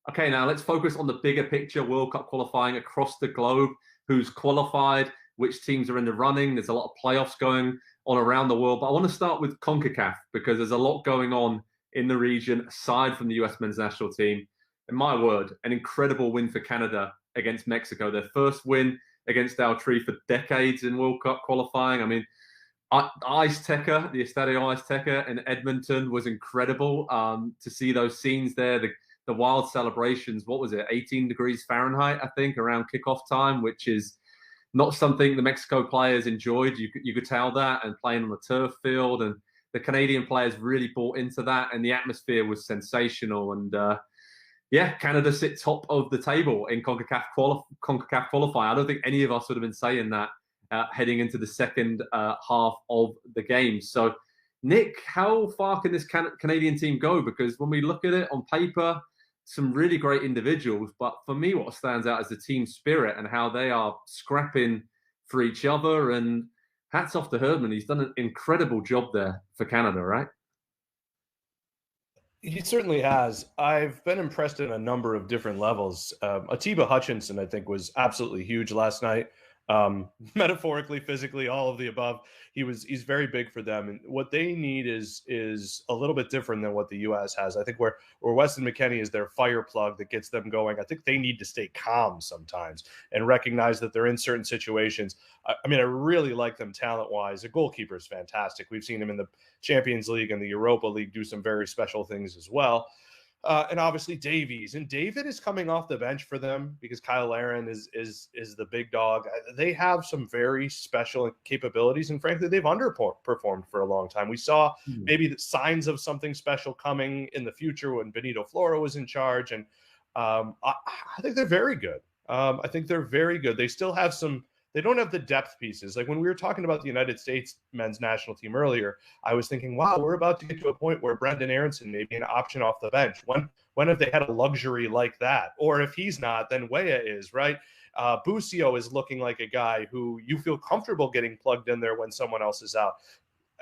Okay, now let's focus on the bigger picture, World Cup qualifying across the globe. Who's qualified? Which teams are in the running? There's a lot of playoffs going on around the world. But I want to start with Concacaf because there's a lot going on in the region aside from the US men's national team. In my word, an incredible win for Canada against Mexico. Their first win against our tree for decades in World Cup qualifying. I mean, Azteca, the Estadio Azteca in Edmonton was incredible to see those scenes there. The wild celebrations, what was it, 18 degrees Fahrenheit, I think, around kickoff time, which is not something the Mexico players enjoyed. You could tell that, and playing on the turf field. And the Canadian players really bought into that, and the atmosphere was sensational. And yeah, Canada sit top of the table in CONCACAF qualifying. I don't think any of us would have been saying that heading into the second half of the game. So, Nick, how far can this Canadian team go? Because when we look at it on paper, some really great individuals, but for me, what stands out is the team spirit and how they are scrapping for each other. And hats off to Herdman. He's done an incredible job there for Canada, right? He certainly has. I've been impressed in a number of different levels. Atiba Hutchinson, I think, was absolutely huge last night. Metaphorically, physically, all of the above. He's very big for them, and what they need is a little bit different than what the U.S. has. I think where Weston McKennie is their fire plug that gets them going. I think they need to stay calm sometimes and recognize that they're in certain situations. I mean, I really like them talent-wise. The goalkeeper is fantastic. We've seen him in the Champions League and the Europa League do some very special things as well. And obviously Davies, and David is coming off the bench for them because Kyle Larin is the big dog. They have some very special capabilities, and frankly, they've underperformed for a long time. We saw maybe the signs of something special coming in the future when Benito Floro was in charge, and I think they're very good. I think they're very good. They still have some. They don't have the depth pieces. Like when we were talking about the United States men's national team earlier, I was thinking, wow, we're about to get to a point where Brendan Aronson may be an option off the bench. When have they had a luxury like that? Or if he's not, then Weah is, right? Busio is looking like a guy who you feel comfortable getting plugged in there when someone else is out.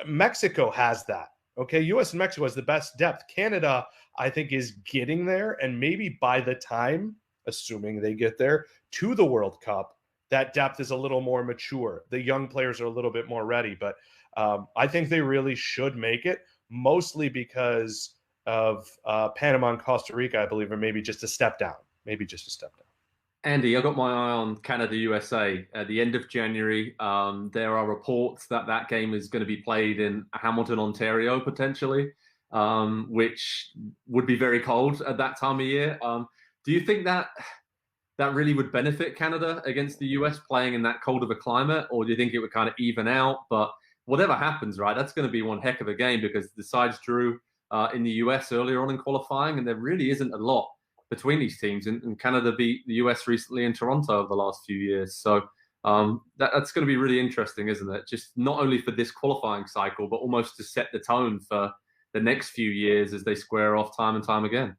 Mexico has that. Okay, U.S. and Mexico has the best depth. Canada, I think, is getting there. And maybe by the time, assuming they get there, to the World Cup, that depth is a little more mature. The young players are a little bit more ready, but I think they really should make it, mostly because of Panama and Costa Rica, I believe, or maybe just a step down. Andy, I got my eye on Canada-USA at the end of January. There are reports that game is going to be played in Hamilton, Ontario, potentially, which would be very cold at that time of year. Do you think that really would benefit Canada against the US playing in that cold of a climate, or do you think it would kind of even out? But whatever happens, right, that's going to be one heck of a game because the sides drew in the US earlier on in qualifying, and there really isn't a lot between these teams. And Canada beat the US recently in Toronto over the last few years. So that's going to be really interesting, isn't it? Just not only for this qualifying cycle, but almost to set the tone for the next few years as they square off time and time again.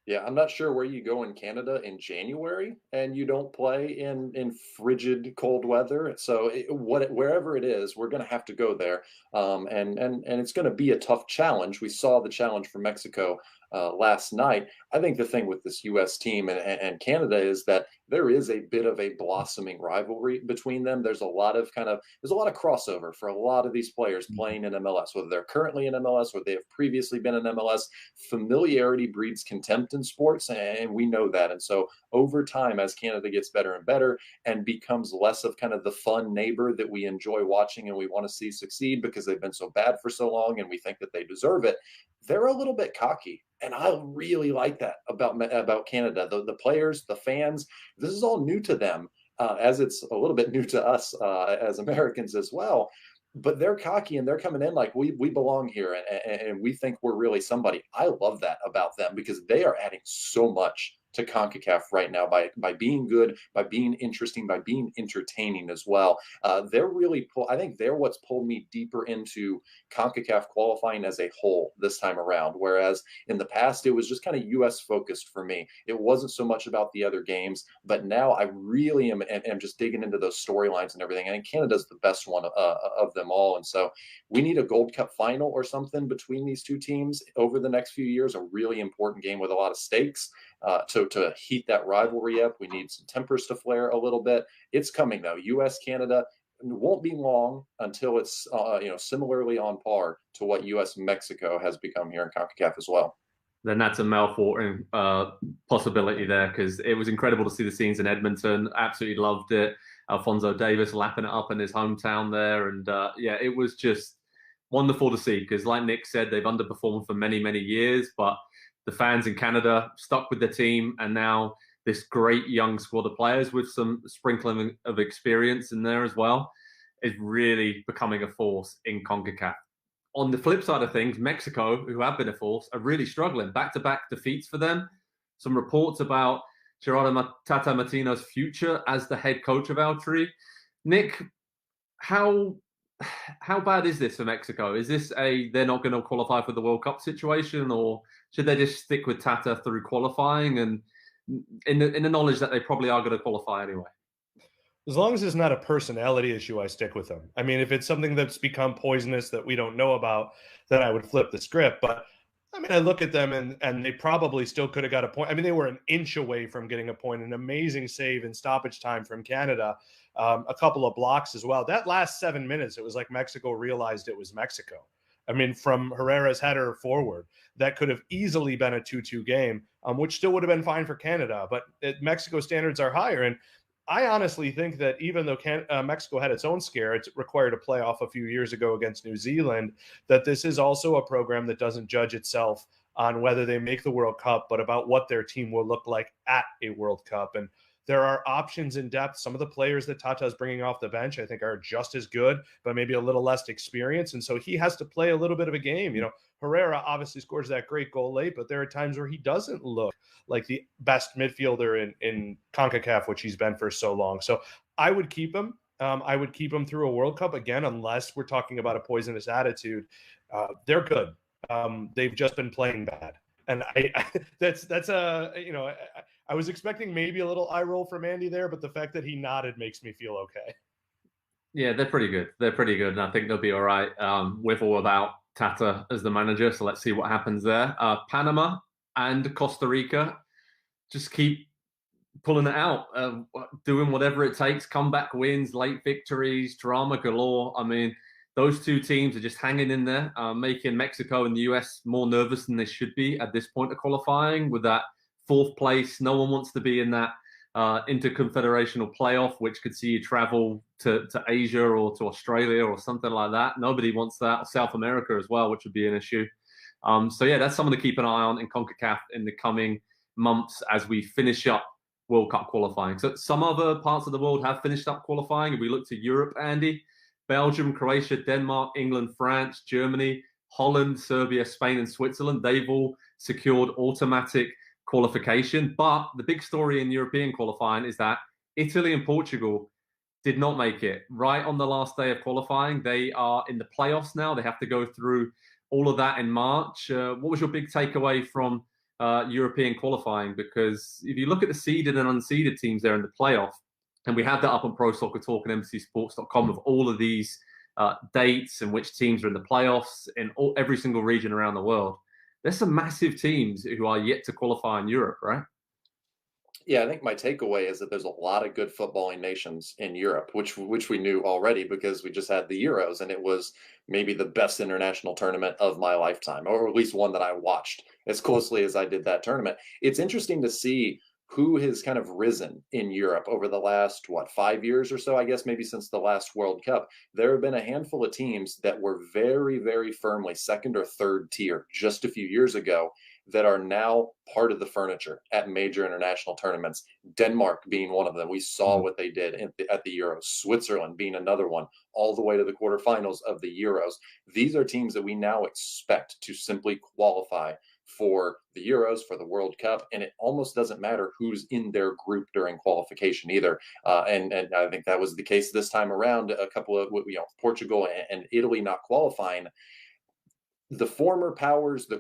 Yeah, I'm not sure where you go in Canada in January and you don't play in frigid cold weather. So wherever it is, we're going to have to go there, and it's going to be a tough challenge. We saw the challenge for Mexico last night. I think the thing with this U.S. team and Canada is that there is a bit of a blossoming rivalry between them. There's a lot of crossover for a lot of these players playing in MLS, whether they're currently in MLS or they have previously been in MLS. Familiarity breeds contempt in sports, and we know that. And so over time, as Canada gets better and better and becomes less of kind of the fun neighbor that we enjoy watching and we want to see succeed because they've been so bad for so long and we think that they deserve it, they're a little bit cocky. And I really like that about Canada. The players, the fans, this is all new to them, as it's a little bit new to us as Americans as well. But they're cocky and they're coming in like we belong here and we think we're really somebody. I love that about them because they are adding so much to CONCACAF right now by being good, by being interesting, by being entertaining as well. They're really I think they're what's pulled me deeper into CONCACAF qualifying as a whole this time around. Whereas in the past, it was just kind of US focused for me. It wasn't so much about the other games, but now I really am just digging into those storylines and everything. I think Canada's the best one of them all. And so we need a Gold Cup final or something between these two teams over the next few years, a really important game with a lot of stakes. to heat that rivalry up. We need some tempers to flare a little bit. It's coming though. U.S. Canada won't be long until it's similarly on par to what U.S. Mexico has become here in CONCACAF as well. Then that's a mouth-watering possibility there, because it was incredible to see the scenes in Edmonton. Absolutely loved it. Alphonso Davis lapping it up in his hometown there. And it was just wonderful to see, because like Nick said, they've underperformed for many, many years, but the fans in Canada stuck with the team, and now this great young squad of players with some sprinkling of experience in there as well is really becoming a force in CONCACAF. On the flip side of things, Mexico, who have been a force, are really struggling. Back-to-back defeats for them. Some reports about Gerardo Tata Martino's future as the head coach of Altri. Nick, how bad is this for Mexico? Is this they're not going to qualify for the World Cup situation, or should they just stick with Tata through qualifying and in the knowledge that they probably are going to qualify anyway? As long as it's not a personality issue, I stick with them. I mean, if it's something that's become poisonous that we don't know about, then I would flip the script. But I mean, I look at them and they probably still could have got a point. I mean, they were an inch away from getting a point, an amazing save in stoppage time from Canada, a couple of blocks as well. That last 7 minutes, it was like Mexico realized it was Mexico. I mean, from Herrera's header forward, that could have easily been a 2-2 game, which still would have been fine for Canada. But Mexico standards are higher. And I honestly think that even though Mexico had its own scare, it required a playoff a few years ago against New Zealand, that this is also a program that doesn't judge itself on whether they make the World Cup, but about what their team will look like at a World Cup. And there are options in depth. Some of the players that Tata is bringing off the bench, I think, are just as good, but maybe a little less experienced. And so he has to play a little bit of a game. You know, Herrera obviously scores that great goal late, but there are times where he doesn't look like the best midfielder in CONCACAF, which he's been for so long. So I would keep him. I would keep him through a World Cup, again, unless we're talking about a poisonous attitude. They're good. They've just been playing bad. And I was expecting maybe a little eye roll from Andy there, but the fact that he nodded makes me feel okay. Yeah, they're pretty good. They're pretty good, and I think they'll be all right with or without Tata as the manager. So let's see what happens there. Panama and Costa Rica just keep pulling it out, doing whatever it takes, comeback wins, late victories, drama galore. I mean, those two teams are just hanging in there, making Mexico and the US more nervous than they should be at this point of qualifying with that fourth place. No one wants to be in that interconfederational playoff, which could see you travel to Asia or to Australia or something like that. Nobody wants that. Or South America as well, which would be an issue. That's something to keep an eye on in CONCACAF in the coming months as we finish up World Cup qualifying. So some other parts of the world have finished up qualifying. If we look to Europe, Andy, Belgium, Croatia, Denmark, England, France, Germany, Holland, Serbia, Spain, and Switzerland, they've all secured automatic qualification. But the big story in European qualifying is that Italy and Portugal did not make it. Right on the last day of qualifying, they are in the playoffs now. They have to go through all of that in March. What was your big takeaway from European qualifying? Because if you look at the seeded and unseeded teams there in the playoff, and we have that up on Pro Soccer Talk and NBCSports.com with all of these dates and which teams are in the playoffs in every single region around the world. There's some massive teams who are yet to qualify in Europe, right? Yeah, I think my takeaway is that there's a lot of good footballing nations in Europe, which we knew already because we just had the Euros, and it was maybe the best international tournament of my lifetime, or at least one that I watched as closely as I did that tournament. It's interesting to see who has kind of risen in Europe over the last, 5 years or so, I guess, maybe since the last World Cup. There have been a handful of teams that were very, very firmly second or third tier just a few years ago that are now part of the furniture at major international tournaments. Denmark being one of them. We saw what they did at the Euros. Switzerland being another one, all the way to the quarterfinals of the Euros. These are teams that we now expect to simply qualify for the Euros, for the World Cup, and it almost doesn't matter who's in their group during qualification either. And I think that was the case this time around. A couple of Portugal and Italy not qualifying. The former powers, the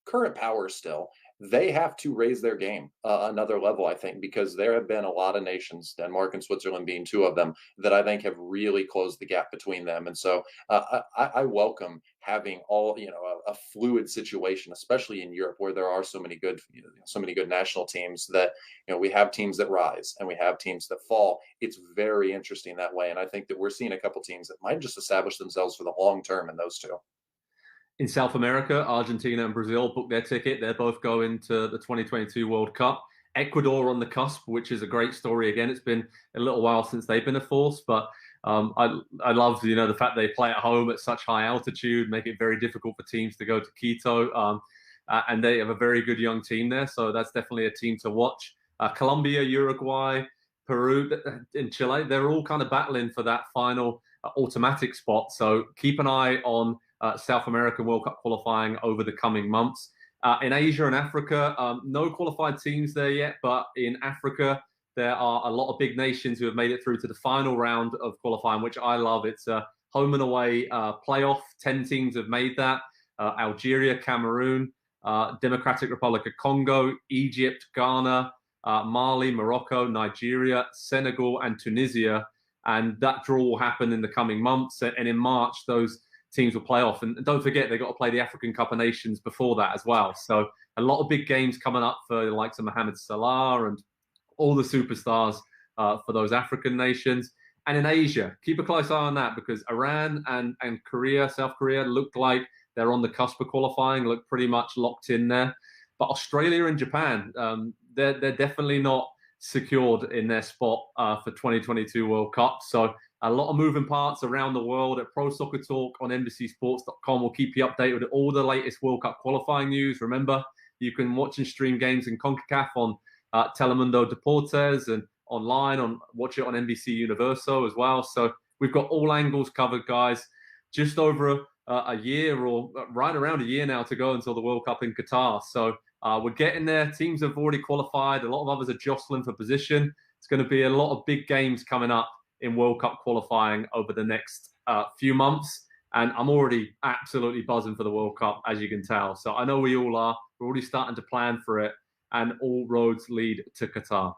current powers still, they have to raise their game another level, I think, because there have been a lot of nations, Denmark and Switzerland being two of them, that I think have really closed the gap between them. And so I welcome having all, a fluid situation, especially in Europe, where there are so many good national teams that, we have teams that rise and we have teams that fall. It's very interesting that way. And I think that we're seeing a couple teams that might just establish themselves for the long term in those two. In South America, Argentina and Brazil booked their ticket. They're both going to the 2022 World Cup. Ecuador on the cusp, which is a great story. Again, it's been a little while since they've been a force, but I love the fact they play at home at such high altitude, make it very difficult for teams to go to Quito, and they have a very good young team there. So that's definitely a team to watch. Colombia, Uruguay, Peru, and Chile, they're all kind of battling for that final automatic spot. So keep an eye on South American World Cup qualifying over the coming months. In Asia and Africa, no qualified teams there yet, but in Africa, there are a lot of big nations who have made it through to the final round of qualifying, which I love. It's a home and away playoff. 10 teams have made that. Algeria, Cameroon, Democratic Republic of Congo, Egypt, Ghana, Mali, Morocco, Nigeria, Senegal, and Tunisia. And that draw will happen in the coming months. And in March, those teams will play off. And don't forget, they've got to play the African Cup of Nations before that as well. So a lot of big games coming up for the likes of Mohamed Salah and all the superstars for those African nations. And in Asia, keep a close eye on that, because Iran and Korea, South Korea, look like they're on the cusp of qualifying, look pretty much locked in there. But Australia and Japan, they're definitely not secured in their spot for 2022 World Cup. So a lot of moving parts around the world. At Pro Soccer Talk on NBCSports.com, we'll keep you updated with all the latest World Cup qualifying news. Remember, you can watch and stream games in Concacaf on Telemundo Deportes and online, watch it on NBC Universo as well. So we've got all angles covered, guys. Just over a year, or right around a year now, to go until the World Cup in Qatar. So we're getting there. Teams have already qualified. A lot of others are jostling for position. It's going to be a lot of big games coming up in World Cup qualifying over the next few months. And I'm already absolutely buzzing for the World Cup, as you can tell. So I know we all are. We're already starting to plan for it. And all roads lead to Qatar.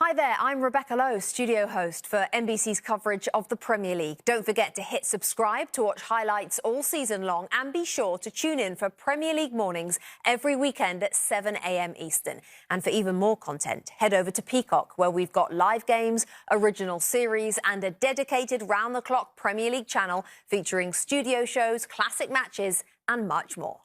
Hi there, I'm Rebecca Lowe, studio host for NBC's coverage of the Premier League. Don't forget to hit subscribe to watch highlights all season long, and be sure to tune in for Premier League mornings every weekend at 7 a.m. Eastern. And for even more content, head over to Peacock, where we've got live games, original series, and a dedicated round-the-clock Premier League channel featuring studio shows, classic matches, and much more.